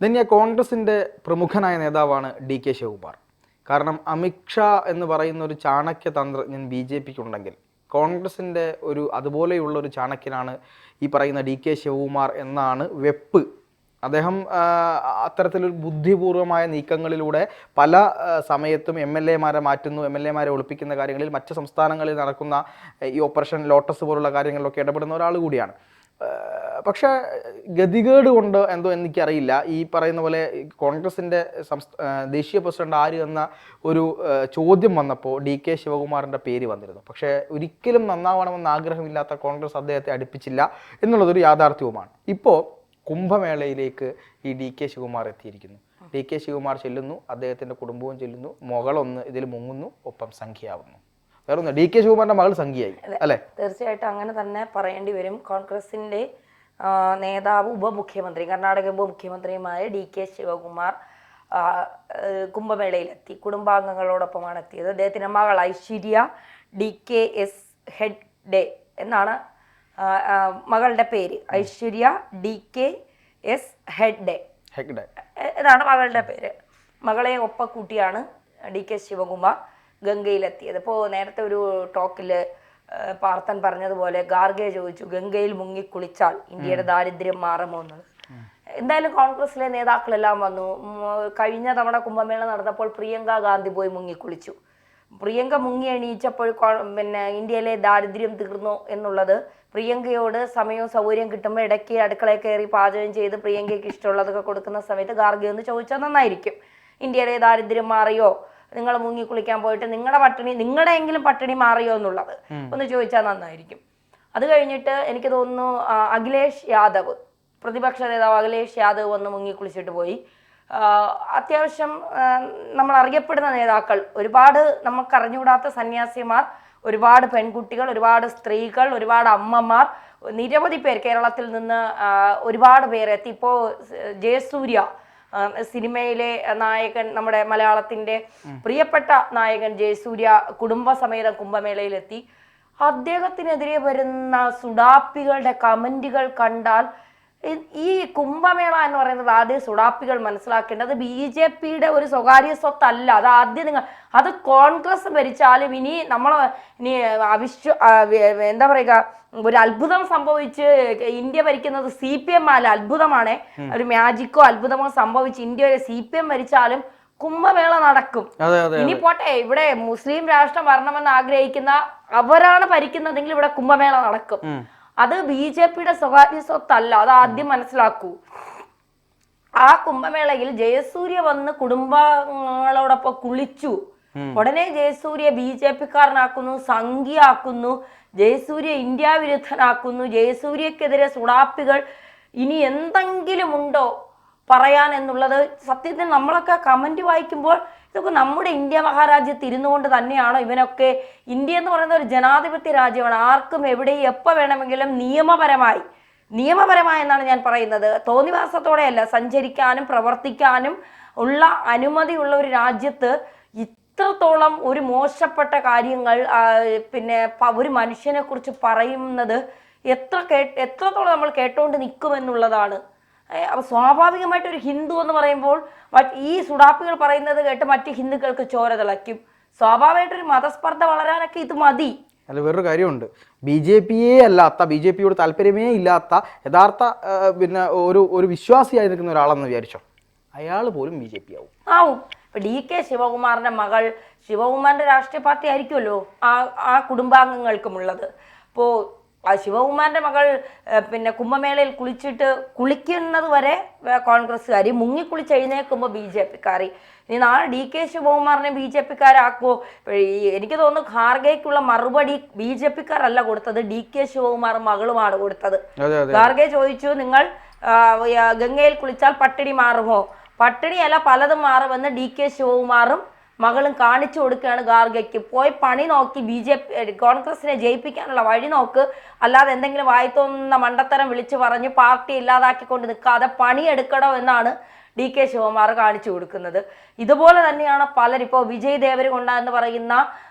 ധന്യ കോൺഗ്രസിൻ്റെ പ്രമുഖനായ നേതാവാണ് ഡി കെ ശിവകുമാർ. കാരണം അമിത്ഷാ എന്ന് പറയുന്ന ഒരു ചാണക്യ തന്ത്രജ്ഞൻ ബി ജെ പിക്ക് ഉണ്ടെങ്കിൽ കോൺഗ്രസിൻ്റെ അതുപോലെയുള്ള ഒരു ചാണക്യനാണ് ഈ പറയുന്ന ഡി കെ ശിവകുമാർ എന്നാണ് വെപ്പ്. അദ്ദേഹം അത്തരത്തിലൊരു ബുദ്ധിപൂർവമായ നീക്കങ്ങളിലൂടെ പല സമയത്തും എം എൽ എമാരെ മാറ്റുന്നു, എം എൽ എമാരെ ഒളിപ്പിക്കുന്ന കാര്യങ്ങളിൽ, മറ്റ് സംസ്ഥാനങ്ങളിൽ നടക്കുന്ന ഈ ഓപ്പറേഷൻ ലോട്ടസ് പോലുള്ള കാര്യങ്ങളിലൊക്കെ ഇടപെടുന്ന ഒരാൾ കൂടിയാണ്. പക്ഷേ ഗതികേട് കൊണ്ട് എന്തോ എനിക്കറിയില്ല, ഈ പറയുന്ന പോലെ കോൺഗ്രസിൻ്റെ ദേശീയ പ്രസിഡന്റ് ആര് എന്ന ഒരു ചോദ്യം വന്നപ്പോൾ ഡി കെ ശിവകുമാറിൻ്റെ പേര് വന്നിരുന്നു. പക്ഷേ ഒരിക്കലും നന്നാവണമെന്ന് ആഗ്രഹമില്ലാത്ത കോൺഗ്രസ് അദ്ദേഹത്തെ അടുപ്പിച്ചില്ല എന്നുള്ളതൊരു യാഥാർത്ഥ്യവുമാണ്. ഇപ്പോൾ കുംഭമേളയിലേക്ക് ഈ ഡി കെ ശിവകുമാർ എത്തിയിരിക്കുന്നു. ഡി കെ ശിവകുമാർ ചെല്ലുന്നു, അദ്ദേഹത്തിൻ്റെ കുടുംബവും ചെല്ലുന്നു, മകളൊന്ന് ഇതിൽ മുങ്ങുന്നു, ഒപ്പം സംഖ്യയാവുന്നു. വേറൊന്ന്, ഡി കെ ശിവകുമാറിന്റെ മകൾ സംഖ്യയായി അല്ലേ? തീർച്ചയായിട്ടും അങ്ങനെ തന്നെ പറയേണ്ടി വരും. കോൺഗ്രസിന്റെ നേതാവ് ഉപമുഖ്യമന്ത്രി, കർണാടക ഉപമുഖ്യമന്ത്രിയുമായ ഡി കെ ശിവകുമാർ കുംഭമേളയിലെത്തി. കുടുംബാംഗങ്ങളോടൊപ്പമാണ് എത്തിയത്. അദ്ദേഹത്തിന്റെ മകൾ Aishwarya D K S Hegde എന്നാണ് മകളുടെ പേര്. Aishwarya D K S Hegde എന്നാണ് മകളുടെ പേര്. മകളെ ഒപ്പക്കൂട്ടിയാണ് ഡി കെ ശിവകുമാർ ഗംഗയിലെത്തിയത്. ഇപ്പോൾ നേരത്തെ ഒരു ടോക്കിൽ പാർത്ഥൻ പറഞ്ഞതുപോലെ ഗാർഗെ ചോദിച്ചു, ഗംഗയിൽ മുങ്ങിക്കുളിച്ചാൽ ഇന്ത്യയുടെ ദാരിദ്ര്യം മാറുമോ എന്നുള്ളത്. എന്തായാലും കോൺഗ്രസിലെ നേതാക്കളെല്ലാം വന്നു. കഴിഞ്ഞ തവണ കുംഭമേള നടന്നപ്പോൾ പ്രിയങ്ക ഗാന്ധി പോയി മുങ്ങിക്കുളിച്ചു. പ്രിയങ്ക മുങ്ങി എണീച്ചപ്പോൾ ഇന്ത്യയിലെ ദാരിദ്ര്യം തീർന്നു എന്നുള്ളത് പ്രിയങ്കയോട് സമയവും സൗകര്യം കിട്ടുമ്പോൾ ഇടയ്ക്ക് അടുക്കളയിൽ കയറി പാചകം ചെയ്ത് പ്രിയങ്കയ്ക്ക് ഇഷ്ടമുള്ളതൊക്കെ കൊടുക്കുന്ന സമയത്ത് ഗാർഗെ ഒന്ന് ചോദിച്ചാൽ നന്നായിരിക്കും. ഇന്ത്യയിലെ ദാരിദ്ര്യം മാറിയോ, നിങ്ങൾ മുങ്ങി കുളിക്കാൻ പോയിട്ട് നിങ്ങളുടെ എങ്കിലും പട്ടിണി മാറിയോ എന്നുള്ളത് ഒന്ന് ചോദിച്ചാൽ നന്നായിരിക്കും. അത് കഴിഞ്ഞിട്ട് എനിക്ക് തോന്നുന്നു അഖിലേഷ് യാദവ്, പ്രതിപക്ഷ നേതാവ് അഖിലേഷ് യാദവ് വന്ന് മുങ്ങി കുളിച്ചിട്ട് പോയി. അത്യാവശ്യം നമ്മൾ അറിയപ്പെടുന്ന നേതാക്കൾ, ഒരുപാട് നമുക്ക് അറിഞ്ഞുകൂടാത്ത സന്യാസിമാർ, ഒരുപാട് പെൺകുട്ടികൾ, ഒരുപാട് സ്ത്രീകൾ, ഒരുപാട് അമ്മമാർ, നിരവധി പേർ കേരളത്തിൽ നിന്ന് ഒരുപാട് പേരെത്തി. ഇപ്പോൾ ജയസൂര്യ സിനിമയിലെ നായകൻ, നമ്മുടെ മലയാളത്തിന്റെ പ്രിയപ്പെട്ട നായകൻ ജയസൂര്യ കുടുംബസമേതം കുംഭമേളയിലെത്തി. അദ്ദേഹത്തിനെതിരെ വരുന്ന സുഡാപ്പികളുടെ കമന്റുകൾ കണ്ടാൽ ഈ കുംഭമേള എന്ന് പറയുന്നത് ആദ്യം സുഡാപ്പികൾ മനസ്സിലാക്കേണ്ടത് BJPയുടെ ഒരു സ്വകാര്യ സ്വത്തല്ല. അത് ആദ്യം അത് കോൺഗ്രസ് ഭരിച്ചാലും ഇനി എന്താ പറയുക, ഒരു അത്ഭുതം സംഭവിച്ച് ഇന്ത്യ ഭരിക്കുന്നത് CPM അല്ല, അത്ഭുതമാണ്, ഒരു മാജിക്കോ അത്ഭുതമോ സംഭവിച്ച് ഇന്ത്യ CPM ഭരിച്ചാലും കുംഭമേള നടക്കും. ഇനി പോട്ടെ, ഇവിടെ മുസ്ലിം രാഷ്ട്രം വരണമെന്ന് ആഗ്രഹിക്കുന്ന അവരാണ് ഭരിക്കുന്നതെങ്കിൽ ഇവിടെ കുംഭമേള നടക്കും. അത് BJPയുടെ സ്വകാര്യ സ്വത്തല്ല, അത് ആദ്യം മനസ്സിലാക്കൂ. ആ കുംഭമേളയിൽ ജയസൂര്യ വന്ന് കുടുംബങ്ങളോടൊപ്പം കുളിച്ചു. ഉടനെ ജയസൂര്യ BJPക്കാരനാക്കുന്നു, സംഘിയാക്കുന്നു, ജയസൂര്യ ഇന്ത്യ വിരുദ്ധനാക്കുന്നു. ജയസൂര്യക്കെതിരെ സുഡാപ്പികൾ ഇനി എന്തെങ്കിലും ഉണ്ടോ പറയാൻ എന്നുള്ളത് സത്യത്തിൽ നമ്മളൊക്കെ കമന്റ് വായിക്കുമ്പോൾ ഇതൊക്കെ നമ്മുടെ ഇന്ത്യ മഹാരാജ്യത്ത് ഇരുന്നു കൊണ്ട് തന്നെയാണോ ഇവനൊക്കെ? ഇന്ത്യ എന്ന് പറയുന്ന ഒരു ജനാധിപത്യ രാജ്യമാണ്. ആർക്കും എവിടെയും എപ്പോൾ വേണമെങ്കിലും നിയമപരമായി എന്നാണ് ഞാൻ പറയുന്നത്, തോന്നിവാസത്തോടെയല്ല, സഞ്ചരിക്കാനും പ്രവർത്തിക്കാനും ഉള്ള അനുമതിയുള്ള ഒരു രാജ്യത്ത് ഇത്രത്തോളം ഒരു മോശപ്പെട്ട കാര്യങ്ങൾ ഒരു മനുഷ്യനെ കുറിച്ച് പറയുന്നത് എത്രത്തോളം നമ്മൾ കേട്ടോണ്ട് നിൽക്കുമെന്നുള്ളതാണ്. അപ്പൊ സ്വാഭാവികമായിട്ട് ഒരു ഹിന്ദു എന്ന് പറയുമ്പോൾ ഈ സുഡാപ്പികൾ പറയുന്നത് കേട്ട് മറ്റ് ഹിന്ദുക്കൾക്ക് ചോര തിളയ്ക്കും. സ്വാഭാവികമായിട്ടൊരു മതസ്പർദ്ധ വളരാനൊക്കെ ഇത് മതി. അല്ല, വേറൊരു കാര്യമുണ്ട്. BJPയെ അല്ലാത്ത, BJPയോട് താല്പര്യമേ ഇല്ലാത്ത യഥാർത്ഥ ഒരു വിശ്വാസിയായി നിൽക്കുന്ന ഒരാളെന്ന് വിചാരിച്ചോ, അയാൾ പോലും BJP ആവും. ഇപ്പൊ ഡി കെ ശിവകുമാറിന്റെ മകൾ, ശിവകുമാറിന്റെ രാഷ്ട്രീയ പാർട്ടി ആയിരിക്കുമല്ലോ ആ കുടുംബാംഗങ്ങൾക്കുമുള്ളത്. അപ്പോൾ ആ ശിവകുമാറിന്റെ മകൾ കുംഭമേളയിൽ കുളിക്കുന്നത് വരെ കോൺഗ്രസ്സുകാരി, മുങ്ങിക്കുളിച്ച് എഴുന്നേൽക്കുമ്പോൾ BJPക്കാരി. ഇനി നാളെ ഡി കെ ശിവകുമാറിനെ BJPക്കാരാക്കുമോ? എനിക്ക് തോന്നുന്നു ഖാർഗെക്കുള്ള മറുപടി BJPക്കാരല്ല കൊടുത്തത്, ഡി കെ ശിവകുമാർ മകളുമാണ് കൊടുത്തത്. ഖാർഗെ ചോദിച്ചു, നിങ്ങൾ ഗംഗയിൽ കുളിച്ചാൽ പട്ടിണി മാറുമോ? പട്ടിണിയല്ല, പലതും മാറുമെന്ന് ഡി കെ ശിവകുമാറും മകളും കാണിച്ചു കൊടുക്കുകയാണ് ഖാർഗെക്ക്. പോയി പണി നോക്കി കോൺഗ്രസിനെ ജയിപ്പിക്കാനുള്ള വഴി നോക്ക്, അല്ലാതെ എന്തെങ്കിലും വായിത്തോന്നുന്ന മണ്ടത്തരം വിളിച്ചു പറഞ്ഞ് പാർട്ടി ഇല്ലാതാക്കിക്കൊണ്ട് നിൽക്കാതെ പണിയെടുക്കണോ എന്നാണ് ഡി കെ ശിവകുമാർ കാണിച്ചു കൊടുക്കുന്നത്. ഇതുപോലെ തന്നെയാണ് പലരും. ഇപ്പോൾ വിജയ് ദേവരകൊണ്ട എന്ന് പറയുന്ന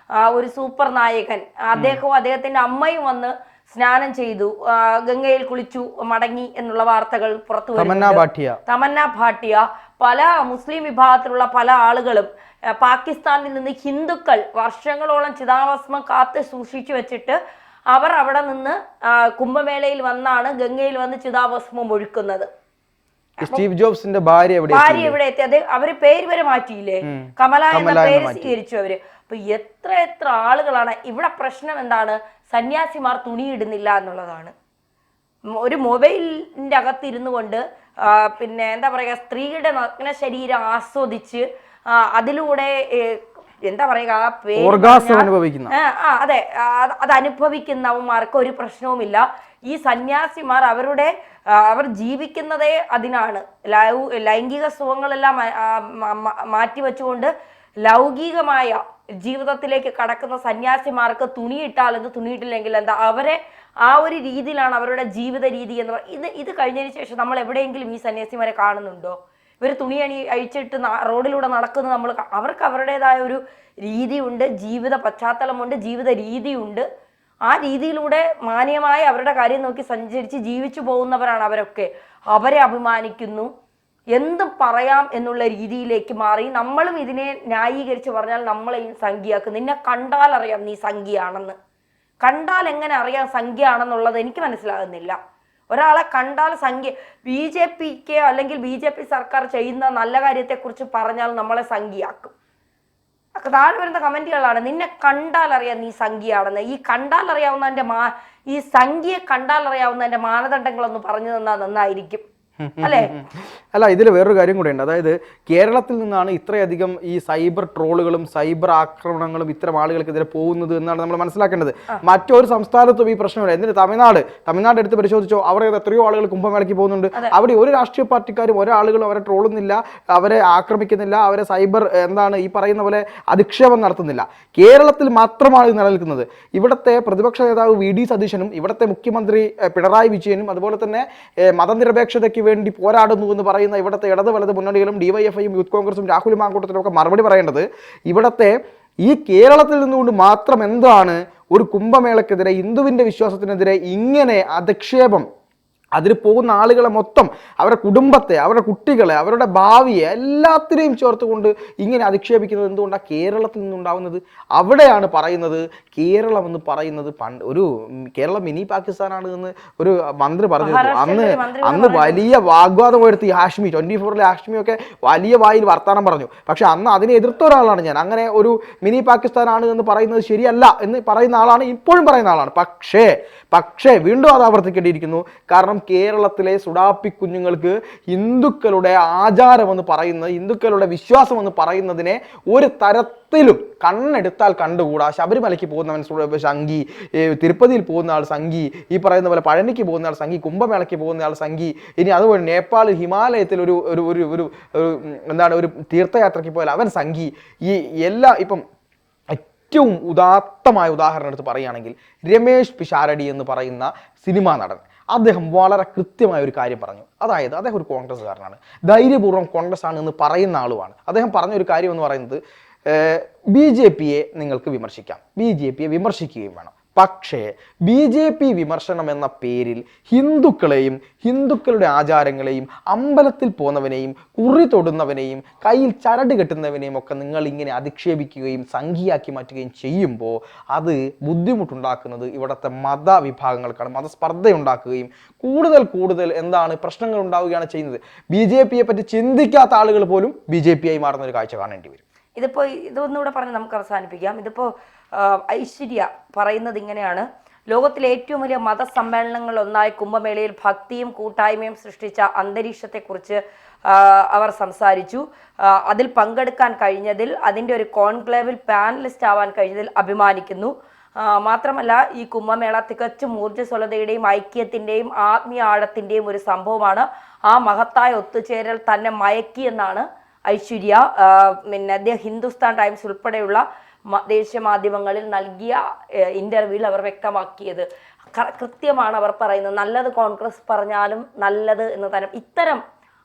ഒരു സൂപ്പർ നായകൻ, അദ്ദേഹവും അദ്ദേഹത്തിന്റെ അമ്മയും വന്ന് സ്നാനം ചെയ്തു, ഗംഗയിൽ കുളിച്ചു മടങ്ങി എന്നുള്ള വാർത്തകൾ പുറത്തു തമന്ന ഭാട്ടിയ പല മുസ്ലിം വിഭാഗത്തിലുള്ള പല ആളുകളും പാകിസ്ഥാനിൽ നിന്ന് ഹിന്ദുക്കൾ വർഷങ്ങളോളം ചിതാഭസ്മം കാത്ത് സൂക്ഷിച്ചു വെച്ചിട്ട് അവർ അവിടെ നിന്ന് കുംഭമേളയിൽ വന്നാണ് ഗംഗയിൽ വന്ന് ചിതാഭസ്മം ഒഴുക്കുന്നത്. സ്റ്റീവ് ജോബ്സിന്റെ ഭാര്യ എവിടെ എത്തി? അത് അവര് പേര് വരെ മാറ്റിയില്ലേ, കമല എന്ന പേര് സ്വീകരിച്ചു അവര്. അപ്പൊ എത്ര ആളുകളാണ് ഇവിടെ. പ്രശ്നം എന്താണ്? സന്യാസിമാർ തുണിയിടുന്നില്ല എന്നുള്ളതാണ്. ഒരു മൊബൈലിന്റെ അകത്തിരുന്നു കൊണ്ട് പിന്നെ എന്താ പറയുക, സ്ത്രീയുടെ നഗ്ന ശരീരം ആസ്വദിച്ച് അതിലൂടെ എന്താ പറയുക, അതെ, അത് അനുഭവിക്കുന്നവന്മാർക്ക് ഒരു പ്രശ്നവുമില്ല. ഈ സന്യാസിമാർ അവർ ജീവിക്കുന്നതേ അതിനാണ്. ലൈംഗിക സുഖങ്ങളെല്ലാം മാറ്റിവെച്ചുകൊണ്ട് ലൗകികമായ ജീവിതത്തിലേക്ക് കടക്കുന്ന സന്യാസിമാർക്ക് തുണിയിട്ടാൽ എന്ത്, തുണിയിട്ടില്ലെങ്കിൽ എന്താ, അവരെ ആ ഒരു രീതിയിലാണ് അവരുടെ ജീവിത രീതി എന്ന് പറയുന്നത്. ഇത് കഴിഞ്ഞതിന് ശേഷം നമ്മൾ എവിടെയെങ്കിലും ഈ സന്യാസിമാരെ കാണുന്നുണ്ടോ? ഇവർ തുണി അഴിച്ചിട്ട് റോഡിലൂടെ നടക്കുന്നത് അവർക്ക് അവരുടേതായ ഒരു രീതിയുണ്ട്, ജീവിത പശ്ചാത്തലമുണ്ട്, ജീവിത രീതിയുണ്ട്. ആ രീതിയിലൂടെ മാന്യമായി അവരുടെ കാര്യം നോക്കി സഞ്ചരിച്ച് ജീവിച്ചു പോകുന്നവരാണ് അവരൊക്കെ. അവരെ അഭിമാനിക്കുന്നു, എന്തും പറയാം എന്നുള്ള രീതിയിലേക്ക് മാറി. നമ്മളും ഇതിനെ ന്യായീകരിച്ച് പറഞ്ഞാൽ നമ്മളെയും സംഖ്യയാക്കും. നിന്നെ കണ്ടാൽ അറിയാം നീ സംഖ്യയാണെന്ന്. കണ്ടാൽ എങ്ങനെ അറിയാം സംഖ്യയാണെന്നുള്ളത് എനിക്ക് മനസ്സിലാകുന്നില്ല. ഒരാളെ കണ്ടാൽ സംഖ്യ, BJPക്ക് അല്ലെങ്കിൽ BJP സർക്കാർ ചെയ്യുന്ന നല്ല കാര്യത്തെക്കുറിച്ച് പറഞ്ഞാൽ നമ്മളെ സംഖ്യയാക്കും. താഴെ വരുന്ന കമന്റുകളാണ് നിന്നെ കണ്ടാൽ അറിയാം നീ സംഖ്യയാണെന്ന്. ഈ കണ്ടാൽ അറിയാവുന്നതിന്റെ ഈ സംഖ്യയെ കണ്ടാൽ അറിയാവുന്നതിന്റെ മാനദണ്ഡങ്ങളൊന്ന് പറഞ്ഞു തന്നാൽ നന്നായിരിക്കും. അല്ല, ഇതിൽ വേറൊരു കാര്യം കൂടെ ഉണ്ട്. അതായത് കേരളത്തിൽ നിന്നാണ് ഇത്രയധികം ഈ സൈബർ ട്രോളുകളും സൈബർ ആക്രമണങ്ങളും ഇത്തരം ആളുകൾക്കെതിരെ പോകുന്നത് എന്നാണ് നമ്മൾ മനസ്സിലാക്കേണ്ടത്. മറ്റൊരു സംസ്ഥാനത്തും ഈ പ്രശ്നമില്ല. എന്നിട്ട് തമിഴ്നാട് എടുത്ത് പരിശോധിച്ചോ, അവിടെ എത്രയോ ആളുകൾ കുംഭമേളയ്ക്ക് പോകുന്നുണ്ട്. അവിടെ ഒരു രാഷ്ട്രീയ പാർട്ടിക്കാരും ഒരാളുകളും അവരെ ട്രോളുന്നില്ല, അവരെ ആക്രമിക്കുന്നില്ല, അവരെ സൈബർ ഈ പറയുന്ന പോലെ അധിക്ഷേപം നടത്തുന്നില്ല. കേരളത്തിൽ മാത്രമാണ് ഇത് നിലനിൽക്കുന്നത്. ഇവിടുത്തെ പ്രതിപക്ഷ നേതാവ് VD സതീശനും ഇവിടുത്തെ മുഖ്യമന്ത്രി പിണറായി വിജയനും അതുപോലെ തന്നെ മതനിരപേക്ഷതയ്ക്ക് വേണ്ടി പോരാടുന്നു എന്ന് പറയുന്ന ഇവിടുത്തെ ഇടത് വലത് മുന്നണികളും DYFIയും യൂത്ത് കോൺഗ്രസും രാഹുൽ മാങ്കൂട്ടത്തിലും ഒക്കെ മറുപടി പറയേണ്ടത് ഇവിടുത്തെ ഈ കേരളത്തിൽ നിന്നുകൊണ്ട് മാത്രം എന്താണ് ഒരു കുംഭമേളക്കെതിരെ, ഹിന്ദുവിൻ്റെ വിശ്വാസത്തിനെതിരെ ഇങ്ങനെ അധിക്ഷേപം, അതിൽ പോകുന്ന ആളുകളെ മൊത്തം, അവരുടെ കുടുംബത്തെ, അവരുടെ കുട്ടികളെ, അവരുടെ ഭാവിയെ എല്ലാത്തിനെയും ചേർത്തുകൊണ്ട് ഇങ്ങനെ അധിക്ഷേപിക്കുന്നത് എന്തുകൊണ്ടാണ്? കേരളത്തിൽ നിന്നുണ്ടാവുന്നത്. അവിടെയാണ് പറയുന്നത് കേരളം എന്ന് പറയുന്നത് ഒരു കേരളം മിനി പാകിസ്ഥാനാണ് എന്ന് ഒരു മന്ത്രി പറഞ്ഞിരുന്നു. അന്ന് വലിയ വാഗ്വാദം ഉയർത്തി ഹാഷ്മി, 24-ലെ ഹാഷ്മിയൊക്കെ വലിയ വായിൽ വർത്താനം പറഞ്ഞു. പക്ഷെ അന്ന് അതിനെ എതിർത്ത ഒരാളാണ് ഞാൻ. അങ്ങനെ ഒരു മിനി പാകിസ്ഥാനാണ് എന്ന് പറയുന്നത് ശരിയല്ല എന്ന് പറയുന്ന ആളാണ്, ഇപ്പോഴും പറയുന്ന ആളാണ്. പക്ഷേ വീണ്ടും അത് ആവർത്തിക്കേണ്ടിയിരിക്കുന്നു. കാരണം കേരളത്തിലെ സുഡാപ്പി കുഞ്ഞുങ്ങൾക്ക് ഹിന്ദുക്കളുടെ ആചാരമെന്ന് പറയുന്നത്, ഹിന്ദുക്കളുടെ വിശ്വാസമെന്ന് പറയുന്നതിനെ ഒരു തരത്തിലും കണ്ണെടുത്താൽ കണ്ടുകൂടാ. ശബരിമലയ്ക്ക് പോകുന്നവൻ സംഘി, തിരുപ്പതിയിൽ പോകുന്ന ആൾ സംഘി, ഈ പറയുന്ന പോലെ പഴനിക്ക് പോകുന്ന ആൾ സംഘി, കുംഭമേളയ്ക്ക് പോകുന്ന ആൾ സംഘി, ഇനി അതുപോലെ നേപ്പാൾ ഹിമാലയത്തിൽ ഒരു തീർത്ഥയാത്രയ്ക്ക് പോയാൽ അവൻ സംഘി. ഈ എല്ലാ ഇപ്പം ഏറ്റവും ഉദാത്തമായ ഉദാഹരണം എടുത്ത് പറയുകയാണെങ്കിൽ രമേശ് പിഷാരടി എന്ന് പറയുന്ന സിനിമാ നടൻ, അദ്ദേഹം വളരെ കൃത്യമായ ഒരു കാര്യം പറഞ്ഞു. അതായത് അദ്ദേഹം ഒരു കോൺഗ്രസ്സുകാരനാണ്, ധൈര്യപൂർവ്വം കോൺഗ്രസ് ആണ് എന്ന് പറയുന്ന ആളുമാണ്. അദ്ദേഹം പറഞ്ഞൊരു കാര്യം എന്ന് പറയുന്നത് BJPയെ നിങ്ങൾക്ക് വിമർശിക്കാം, BJPയെ വിമർശിക്കുകയും വേണം. പക്ഷേ BJP വിമർശനം എന്ന പേരിൽ ഹിന്ദുക്കളെയും ഹിന്ദുക്കളുടെ ആചാരങ്ങളെയും അമ്പലത്തിൽ പോകുന്നവനെയും കുറി തൊടുന്നവനെയും കയ്യിൽ ചരട് കെട്ടുന്നവനെയും ഒക്കെ നിങ്ങൾ ഇങ്ങനെ അധിക്ഷേപിക്കുകയും സംഖ്യയാക്കി മാറ്റുകയും ചെയ്യുമ്പോൾ അത് ബുദ്ധിമുട്ടുണ്ടാക്കുന്നത് ഇവിടുത്തെ മതവിഭാഗങ്ങൾക്കാണ്. മതസ്പർദ്ധയുണ്ടാക്കുകയും കൂടുതൽ പ്രശ്നങ്ങൾ ഉണ്ടാവുകയാണ് ചെയ്യുന്നത്. BJPയെ പറ്റി ചിന്തിക്കാത്ത ആളുകൾ പോലും BJPയായി മാറുന്ന ഒരു കാഴ്ച കാണേണ്ടി വരും. ഇതൊന്നുകൂടെ പറഞ്ഞ് നമുക്ക് അവസാനിപ്പിക്കാം. ഐശ്വര്യ പറയുന്നത് ഇങ്ങനെയാണ്: ലോകത്തിലെ ഏറ്റവും വലിയ മതസമ്മേളനങ്ങൾ ഒന്നായി കുംഭമേളയിൽ ഭക്തിയും കൂട്ടായ്മയും സൃഷ്ടിച്ച അന്തരീക്ഷത്തെക്കുറിച്ച് അവർ സംസാരിച്ചു. അതിൽ പങ്കെടുക്കാൻ കഴിഞ്ഞതിൽ, അതിൻ്റെ ഒരു കോൺക്ലേവിൽ പാനലിസ്റ്റ് ആവാൻ കഴിഞ്ഞതിൽ അഭിമാനിക്കുന്നു. മാത്രമല്ല, ഈ കുംഭമേള തികച്ചും ഊർജ്ജസ്വലതയുടെയും ഐക്യത്തിൻ്റെയും ആത്മീയ ആഴത്തിൻ്റെയും ഒരു സംഭവമാണ്. ആ മഹത്തായ ഒത്തുചേരൽ തന്നെ മയക്കിയെന്നാണ് ഐശ്വര്യ അദ്ദേഹം ഹിന്ദുസ്ഥാൻ ടൈംസ് ഉൾപ്പെടെയുള്ള ദേശീയ മാധ്യമങ്ങളിൽ നൽകിയ ഇന്റർവ്യൂവിൽ അവർ വ്യക്തമാക്കിയത്. കൃത്യമാണ് അവർ പറയുന്നത്. നല്ലത് കോൺഗ്രസ് പറഞ്ഞാലും നല്ലത് എന്ന് തന്നെ ഇത്തരം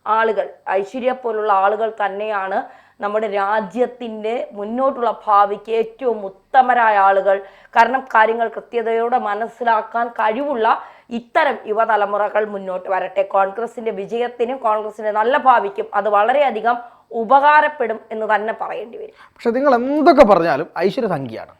ആളുകൾ, ഐശ്വര്യ പോലുള്ള ആളുകൾ തന്നെയാണ് നമ്മുടെ രാജ്യത്തിൻ്റെ മുന്നോട്ടുള്ള ഭാവിക്ക് ഏറ്റവും ഉത്തമരായ ആളുകൾ, കാരണം കാര്യങ്ങൾ കൃത്യതയോടെ മനസ്സിലാക്കാൻ കഴിവുള്ള ഇത്തരം യുവതലമുറകൾ മുന്നോട്ട് വരട്ടെ. കോൺഗ്രസിന്റെ വിജയത്തിനും കോൺഗ്രസിന്റെ നല്ല ഭാവിക്കും അത് വളരെയധികം ഉപകാരപ്പെടും എന്ന് തന്നെ പറയേണ്ടി വരും. പക്ഷെ നിങ്ങൾ എന്തൊക്കെ പറഞ്ഞാലും ഐശ്വര്യ സംഖ്യയാണ്.